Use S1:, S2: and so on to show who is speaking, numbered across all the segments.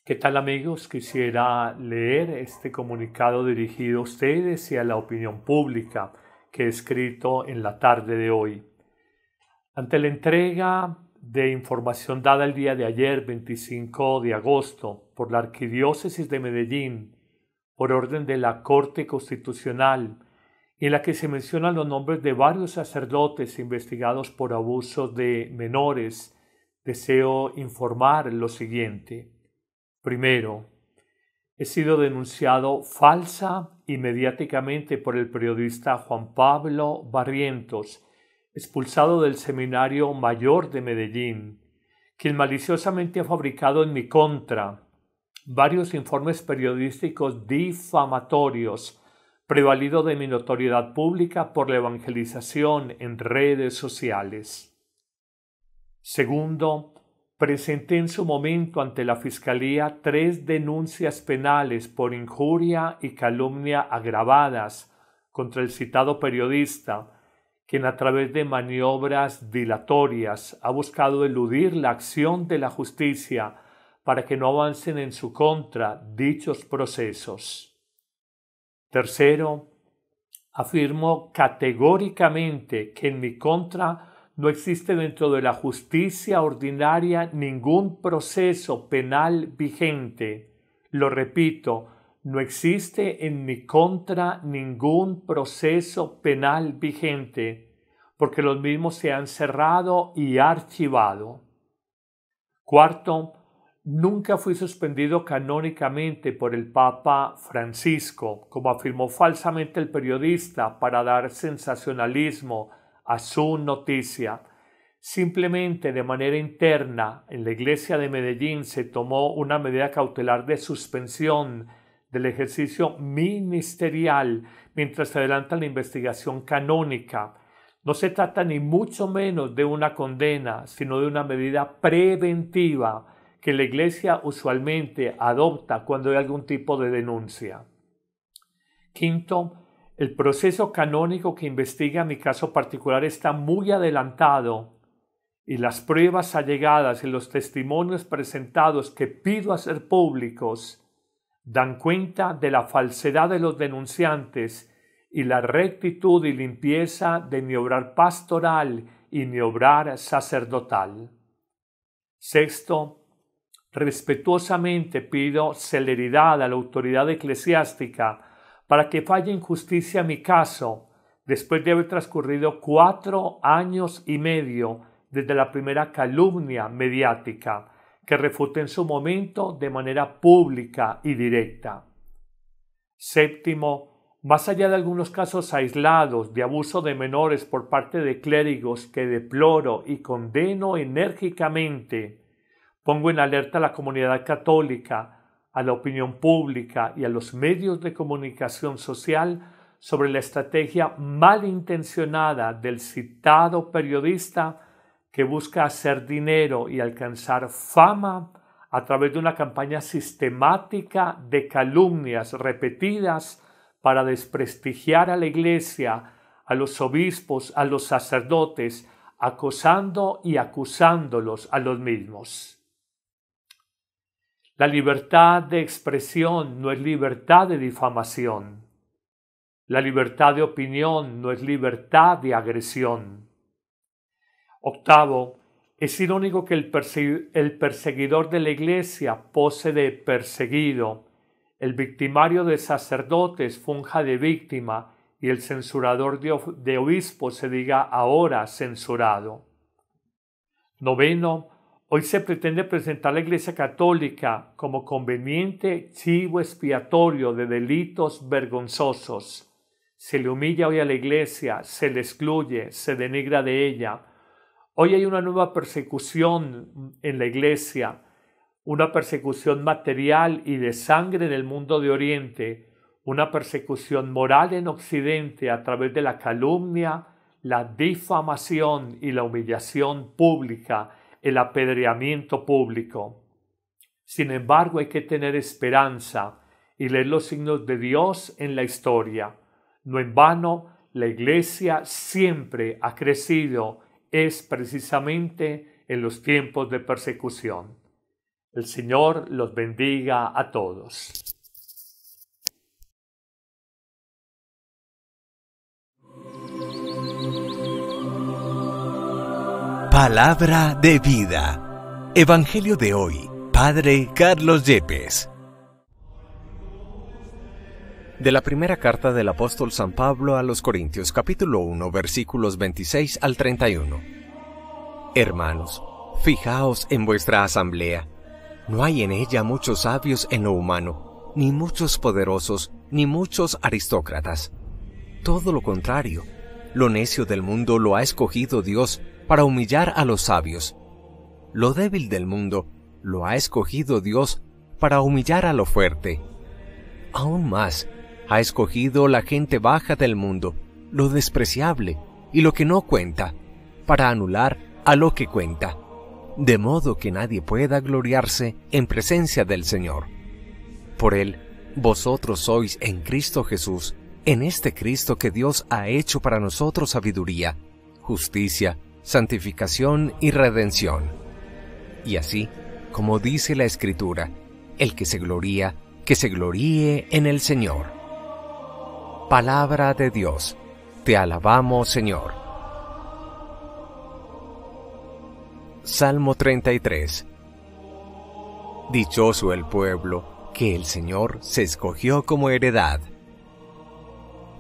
S1: ¿Qué tal amigos? Quisiera leer este comunicado dirigido a ustedes y a la opinión pública que he escrito en la tarde de hoy. Ante la entrega de información dada el día de ayer, 25 de agosto, por la Arquidiócesis de Medellín, por orden de la Corte Constitucional, en la que se mencionan los nombres de varios sacerdotes investigados por abusos de menores, deseo informar lo siguiente. Primero, he sido denunciado falsa y mediáticamente por el periodista Juan Pablo Barrientos, expulsado del Seminario Mayor de Medellín, quien maliciosamente ha fabricado en mi contra varios informes periodísticos difamatorios, prevalido de mi notoriedad pública por la evangelización en redes sociales. Segundo, presenté en su momento ante la Fiscalía 3 denuncias penales por injuria y calumnia agravadas contra el citado periodista, quien a través de maniobras dilatorias ha buscado eludir la acción de la justicia para que no avancen en su contra dichos procesos. Tercero, afirmo categóricamente que en mi contra no existe dentro de la justicia ordinaria ningún proceso penal vigente. Lo repito, no existe en mi contra ningún proceso penal vigente, porque los mismos se han cerrado y archivado. Cuarto, nunca fui suspendido canónicamente por el Papa Francisco, como afirmó falsamente el periodista para dar sensacionalismo a su noticia. Simplemente de manera interna en la iglesia de Medellín se tomó una medida cautelar de suspensión del ejercicio ministerial mientras se adelanta la investigación canónica. No se trata ni mucho menos de una condena, sino de una medida preventiva que la iglesia usualmente adopta cuando hay algún tipo de denuncia. Quinto, el proceso canónico que investiga mi caso particular está muy adelantado y las pruebas allegadas y los testimonios presentados que pido hacer públicos dan cuenta de la falsedad de los denunciantes y la rectitud y limpieza de mi obrar pastoral y mi obrar sacerdotal. Sexto, respetuosamente pido celeridad a la autoridad eclesiástica para que falle en justicia mi caso, después de haber transcurrido 4 años y medio desde la primera calumnia mediática, que refuté en su momento de manera pública y directa. Séptimo, más allá de algunos casos aislados de abuso de menores por parte de clérigos que deploro y condeno enérgicamente, pongo en alerta a la comunidad católica, a la opinión pública y a los medios de comunicación social sobre la estrategia malintencionada del citado periodista que busca hacer dinero y alcanzar fama a través de una campaña sistemática de calumnias repetidas para desprestigiar a la Iglesia, a los obispos, a los sacerdotes, acosando y acusándolos a los mismos. La libertad de expresión no es libertad de difamación. La libertad de opinión no es libertad de agresión. Octavo, es irónico que el perseguidor de la Iglesia pose de perseguido, el victimario de sacerdotes funja de víctima y el censurador de obispos se diga ahora censurado. Noveno, hoy se pretende presentar a la Iglesia Católica como conveniente chivo expiatorio de delitos vergonzosos. Se le humilla hoy a la Iglesia, se le excluye, se denigra de ella. Hoy hay una nueva persecución en la Iglesia, una persecución material y de sangre en el mundo de Oriente, una persecución moral en Occidente a través de la calumnia, la difamación y la humillación pública, el apedreamiento público. Sin embargo, hay que tener esperanza y leer los signos de Dios en la historia. No en vano, la Iglesia siempre ha crecido, es precisamente en los tiempos de persecución. El Señor los bendiga a todos.
S2: Palabra de vida. Evangelio de hoy. Padre Carlos Yepes. De la primera carta del apóstol San Pablo a los Corintios, capítulo 1, versículos 26 al 31. Hermanos, fijaos en vuestra asamblea. No hay en ella muchos sabios en lo humano, ni muchos poderosos, ni muchos aristócratas. Todo lo contrario, lo necio del mundo lo ha escogido Dios para humillar a los sabios. Lo débil del mundo lo ha escogido Dios para humillar a lo fuerte. Aún más, ha escogido la gente baja del mundo, lo despreciable y lo que no cuenta, para anular a lo que cuenta, de modo que nadie pueda gloriarse en presencia del Señor. Por Él, vosotros sois en Cristo Jesús, en este Cristo que Dios ha hecho para nosotros sabiduría, justicia, santificación y redención. Y así, como dice la Escritura, el que se gloría, que se gloríe en el Señor. Palabra de Dios. Te alabamos, Señor. Salmo 33. Dichoso el pueblo que el Señor se escogió como heredad.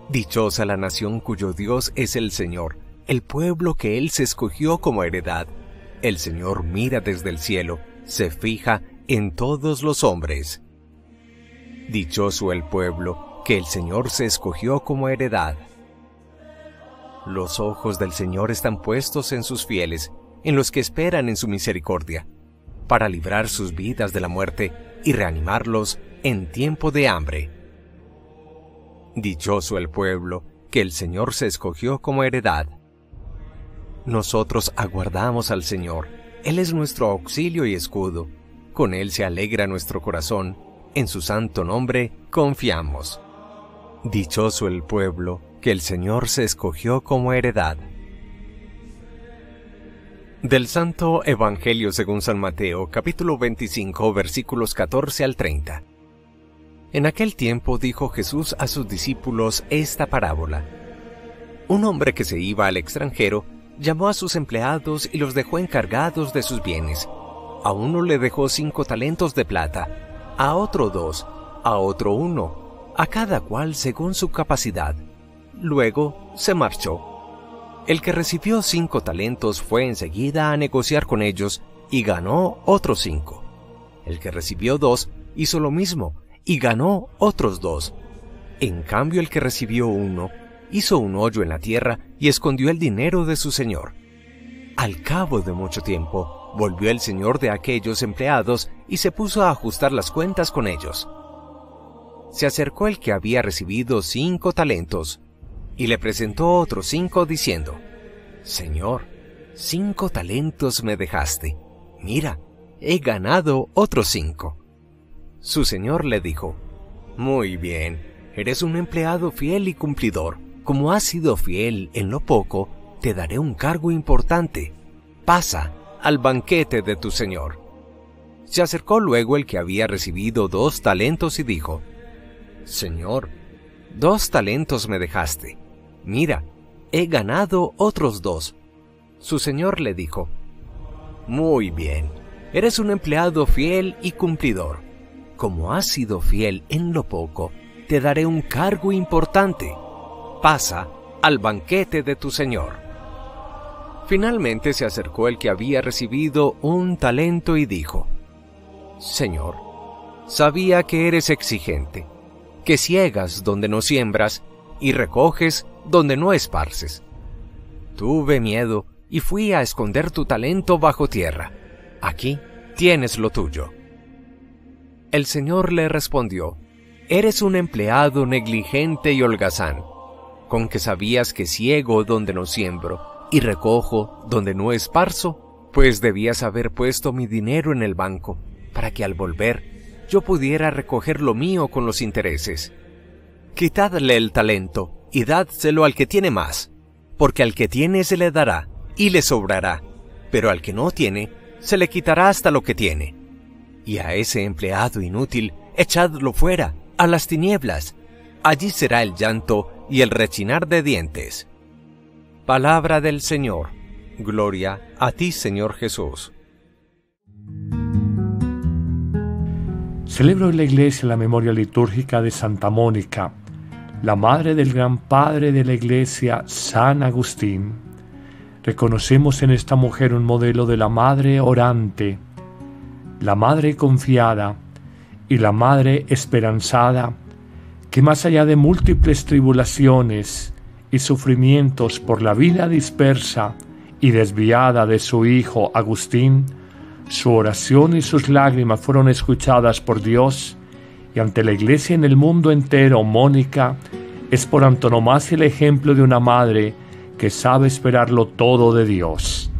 S2: Dichosa la nación cuyo Dios es el Señor, el pueblo que Él se escogió como heredad. El Señor mira desde el cielo, se fija en todos los hombres. Dichoso el pueblo que el Señor se escogió como heredad. Los ojos del Señor están puestos en sus fieles, en los que esperan en su misericordia, para librar sus vidas de la muerte y reanimarlos en tiempo de hambre. Dichoso el pueblo que el Señor se escogió como heredad. Nosotros aguardamos al Señor. Él es nuestro auxilio y escudo. Con Él se alegra nuestro corazón. En su santo nombre confiamos. Dichoso el pueblo que el Señor se escogió como heredad. Del Santo Evangelio según San Mateo, capítulo 25, versículos 14 al 30. En aquel tiempo dijo Jesús a sus discípulos esta parábola. Un hombre que se iba al extranjero llamó a sus empleados y los dejó encargados de sus bienes. A uno le dejó 5 talentos de plata, a otro 2, a otro 1, a cada cual según su capacidad. Luego se marchó. El que recibió 5 talentos fue enseguida a negociar con ellos y ganó otros 5. El que recibió 2 hizo lo mismo y ganó otros 2. En cambio el que recibió 1 hizo un hoyo en la tierra y escondió el dinero de su señor. Al cabo de mucho tiempo, volvió el señor de aquellos empleados y se puso a ajustar las cuentas con ellos. Se acercó el que había recibido 5 talentos y le presentó otros 5 diciendo: Señor, 5 talentos me dejaste. Mira, he ganado otros 5. Su señor le dijo: Muy bien, eres un empleado fiel y cumplidor. Como has sido fiel en lo poco, te daré un cargo importante. Pasa al banquete de tu señor. Se acercó luego el que había recibido 2 talentos y dijo: Señor, 2 talentos me dejaste. Mira, he ganado otros 2. Su señor le dijo: Muy bien, eres un empleado fiel y cumplidor. Como has sido fiel en lo poco, te daré un cargo importante. Pasa al banquete de tu señor. Finalmente se acercó el que había recibido 1 talento y dijo: Señor, sabía que eres exigente, que ciegas donde no siembras y recoges donde no esparces. Tuve miedo y fui a esconder tu talento bajo tierra. Aquí tienes lo tuyo. El señor le respondió: Eres un empleado negligente y holgazán. Con que sabías que ciego donde no siembro y recojo donde no esparzo, pues debías haber puesto mi dinero en el banco, para que al volver yo pudiera recoger lo mío con los intereses. Quitadle el talento y dádselo al que tiene más, porque al que tiene se le dará y le sobrará, pero al que no tiene se le quitará hasta lo que tiene. y a ese empleado inútil echadlo fuera, a las tinieblas. Allí será el llanto y el rechinar de dientes. Palabra del Señor. Gloria a ti, Señor Jesús.
S1: Celebro en la Iglesia la memoria litúrgica de Santa Mónica, la madre del gran padre de la Iglesia, San Agustín. Reconocemos en esta mujer un modelo de la madre orante, la madre confiada y la madre esperanzada, que más allá de múltiples tribulaciones y sufrimientos por la vida dispersa y desviada de su hijo Agustín, su oración y sus lágrimas fueron escuchadas por Dios, y ante la Iglesia en el mundo entero, Mónica es por antonomasia el ejemplo de una madre que sabe esperarlo todo de Dios.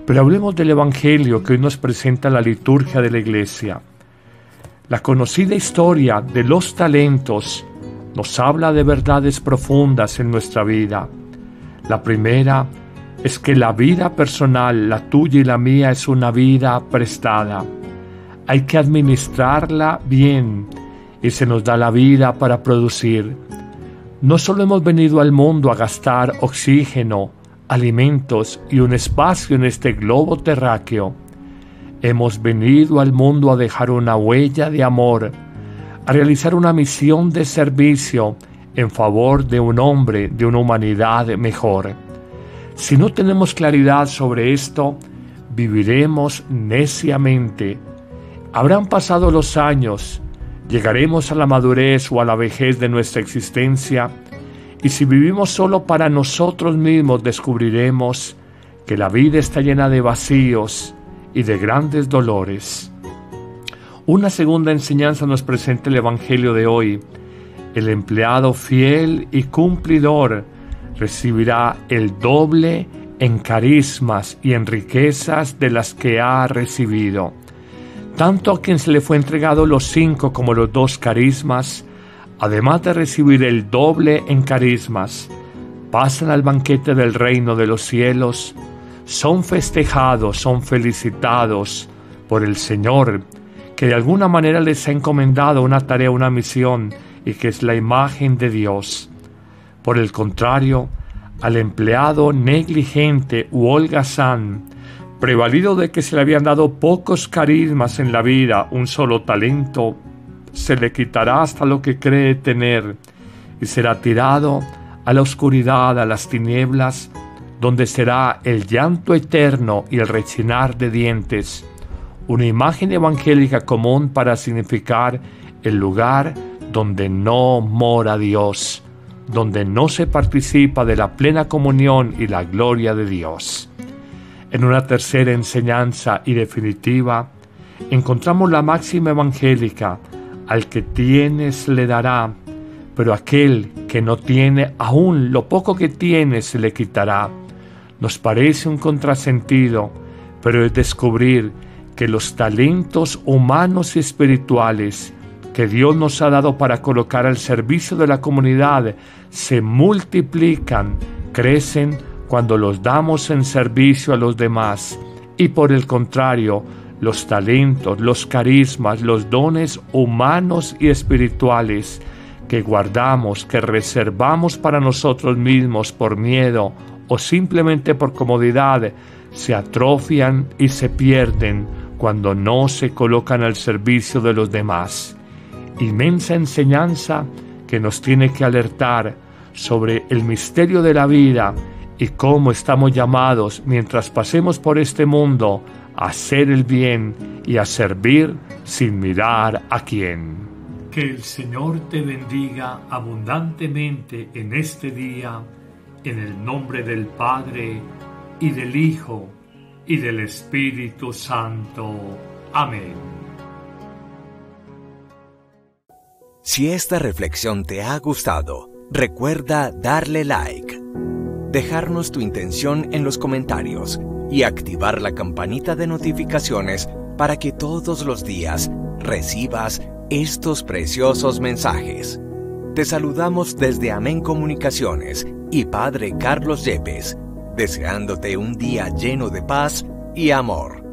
S1: Pero hablemos del Evangelio que hoy nos presenta la liturgia de la Iglesia. La conocida historia de los talentos nos habla de verdades profundas en nuestra vida. La primera es que la vida personal, la tuya y la mía, es una vida prestada. Hay que administrarla bien y se nos da la vida para producir. No solo hemos venido al mundo a gastar oxígeno, alimentos y un espacio en este globo terráqueo. Hemos venido al mundo a dejar una huella de amor, a realizar una misión de servicio en favor de un hombre, de una humanidad mejor. Si no tenemos claridad sobre esto, viviremos neciamente. Habrán pasado los años, llegaremos a la madurez o a la vejez de nuestra existencia, y si vivimos solo para nosotros mismos, descubriremos que la vida está llena de vacíos y de grandes dolores. Una segunda enseñanza nos presenta el Evangelio de hoy. El empleado fiel y cumplidor recibirá el doble en carismas y en riquezas de las que ha recibido. Tanto a quien se le fue entregado los 5 como los 2 carismas, además de recibir el doble en carismas, pasan al banquete del reino de los cielos, son festejados, son felicitados por el Señor, que de alguna manera les ha encomendado una tarea, una misión, y que es la imagen de Dios. Por el contrario, al empleado negligente u holgazán, prevalido de que se le habían dado pocos carismas en la vida, un solo talento, se le quitará hasta lo que cree tener y será tirado a la oscuridad, a las tinieblas, donde será el llanto eterno y el rechinar de dientes, una imagen evangélica común para significar el lugar donde no mora Dios, donde no se participa de la plena comunión y la gloria de Dios. En una tercera enseñanza y definitiva, encontramos la máxima evangélica: al que tienes le dará, pero aquel que no tiene, aún lo poco que tiene se le quitará. Nos parece un contrasentido, pero es descubrir que los talentos humanos y espirituales que Dios nos ha dado para colocar al servicio de la comunidad se multiplican, crecen cuando los damos en servicio a los demás. Y por el contrario, los talentos, los carismas, los dones humanos y espirituales que guardamos, que reservamos para nosotros mismos por miedo o simplemente por comodidad, se atrofian y se pierden cuando no se colocan al servicio de los demás. Inmensa enseñanza que nos tiene que alertar sobre el misterio de la vida y cómo estamos llamados, mientras pasemos por este mundo, a hacer el bien y a servir sin mirar a quién. Que el Señor te bendiga abundantemente en este día, en el nombre del Padre, y del Hijo, y del Espíritu Santo. Amén.
S2: Si esta reflexión te ha gustado, recuerda darle like, dejarnos tu intención en los comentarios y activar la campanita de notificaciones para que todos los días recibas estos preciosos mensajes. Te saludamos desde Amén Comunicaciones y Padre Carlos Yepes, deseándote un día lleno de paz y amor.